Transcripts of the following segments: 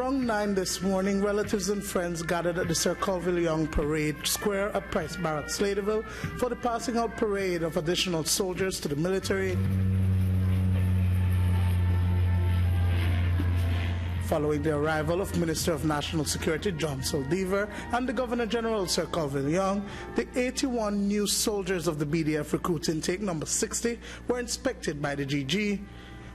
Around 9 this morning, relatives and friends gathered at the Sir Colville Young Parade Square at Price Barracks, Sladeville, for the passing out parade of additional soldiers to the military. Following the arrival of Minister of National Security John Saldivar and the Governor General Sir Colville Young, the 81 new soldiers of the B.D.F recruit intake number 60 were inspected by the GG.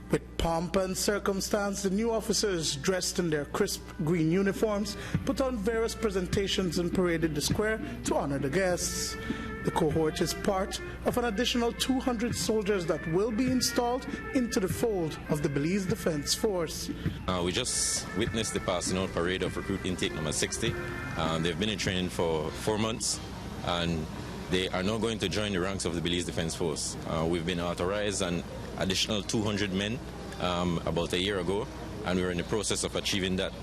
With pomp and circumstance, the new officers, dressed in their crisp green uniforms, put on various presentations and paraded the square to honor the guests. The cohort is part of an additional 200 soldiers that will be installed into the fold of the Belize Defense Force. We just witnessed the passing out parade of recruit intake number 60. They've been in training for 4 months, and they are now going to join the ranks of the Belize Defense Force. We've been authorized an additional 200 men about a year ago, and we're in the process of achieving that.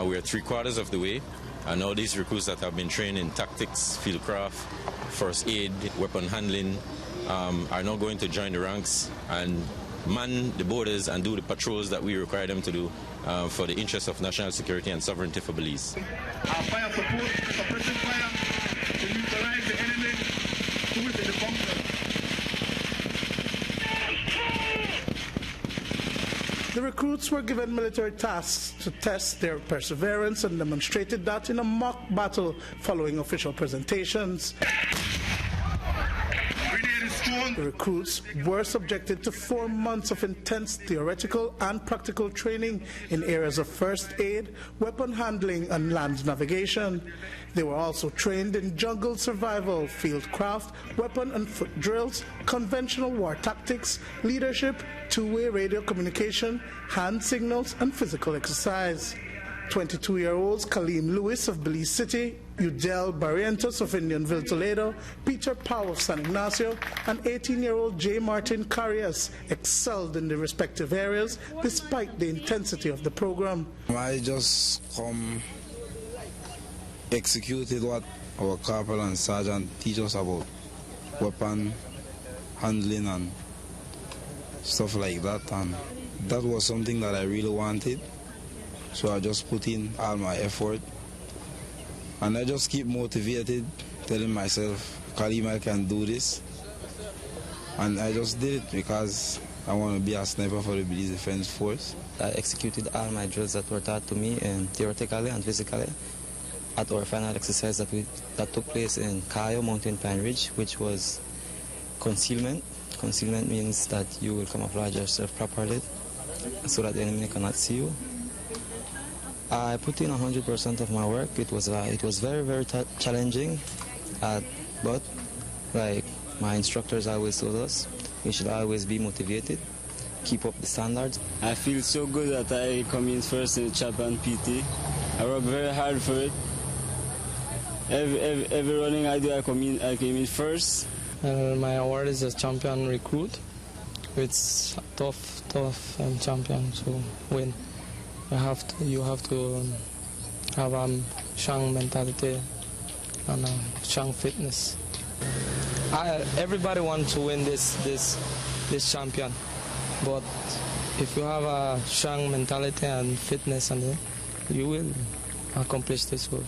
We're 3/4 of the way, and all these recruits that have been trained in tactics, fieldcraft, first aid, weapon handling, are now going to join the ranks and man the borders and do the patrols that we require them to do for the interests of national security and sovereignty for Belize. Our fire support, suppressive fire, to neutralize the enemy who is in the bunker. The recruits were given military tasks to test their perseverance and demonstrated that in a mock battle following official presentations. The recruits were subjected to 4 months of intense theoretical and practical training in areas of first aid, weapon handling, and land navigation. They were also trained in jungle survival, fieldcraft, weapon and foot drills, conventional war tactics, leadership, two-way radio communication, hand signals, and physical exercise. 22-year-olds Kaleem Lewis of Belize City, Udell Barrientos of Indianville, Toledo, Peter Powell of San Ignacio, and 18-year-old J. Martin Carias excelled in their respective areas despite the intensity of the program. I just executed what our corporal and sergeant teach us about weapon handling and stuff like that, and that was something that I really wanted. So I just put in all my effort, and I just keep motivated, telling myself, Kaleem, I can do this. And I just did it because I want to be a sniper for the Belize Defense Force. I executed all my drills that were taught to me, and theoretically and physically, at our final exercise that took place in Cayo Mountain Pine Ridge, which was concealment. Concealment means that you will camouflage yourself properly so that the enemy cannot see you. I put in 100% of my work. It was very, very challenging, but like my instructors always told us, we should always be motivated, keep up the standards. I feel so good that I come in first in the champion PT. I work very hard for it. Every running I do, I came in first. My award is a champion recruit. It's tough champion to win. You have to have a strong mentality and a strong fitness. Everybody wants to win this champion, but if you have a strong mentality and fitness, and you will accomplish this goal.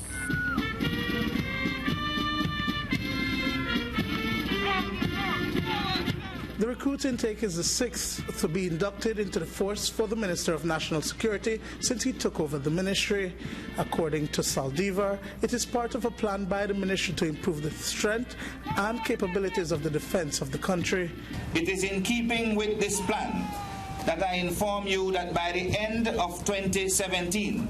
The recruit intake is the 6th to be inducted into the force for the Minister of National Security since he took over the ministry. According to Saldivar, it is part of a plan by the ministry to improve the strength and capabilities of the defense of the country. It is in keeping with this plan that I inform you that by the end of 2017,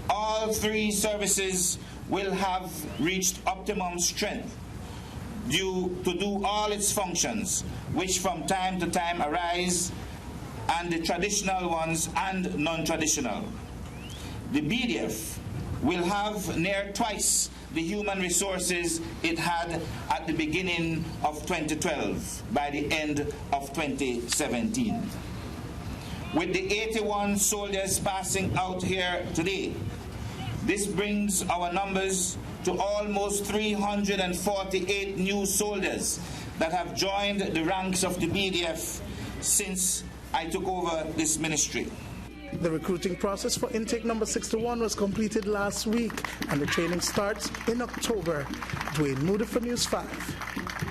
all 3 services will have reached optimum strength due to do all its functions, which from time to time arise, and the traditional ones and non-traditional. The B.D.F will have near twice the human resources it had at the beginning of 2012 by the end of 2017. With the 81 soldiers passing out here today, this brings our numbers to almost 348 new soldiers that have joined the ranks of the B.D.F since I took over this ministry. The recruiting process for intake number 61 was completed last week, and the training starts in October. Dwayne Moody for News 5.